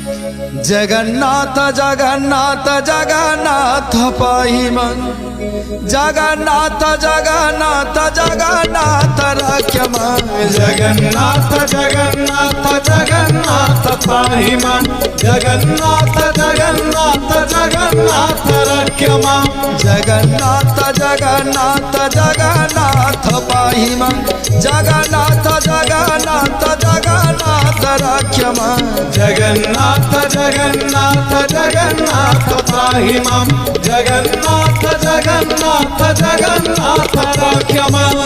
जगन्नाथ जगन्नाथ जगन्नाथ पाहि मन, जगन्नाथ जगन्नाथ जगन्नाथ रक्ष मन, जगन्नाथ जगन्नाथ जगन्नाथ पाहि मन, जगन्नाथ जगन्नाथ जगन्नाथ रक्ष मन, जगन्नाथ जगन्नाथ जगन्नाथ पाहि मन, जगन्नाथ जगन्नाथ जगन्नाथ रक्ष मन, जगन्नाथ जगन्नाथ जगन्नाथ पाहि मन, जगन्नाथ जगन्नाथ जगन्नाथ रक्ष मन।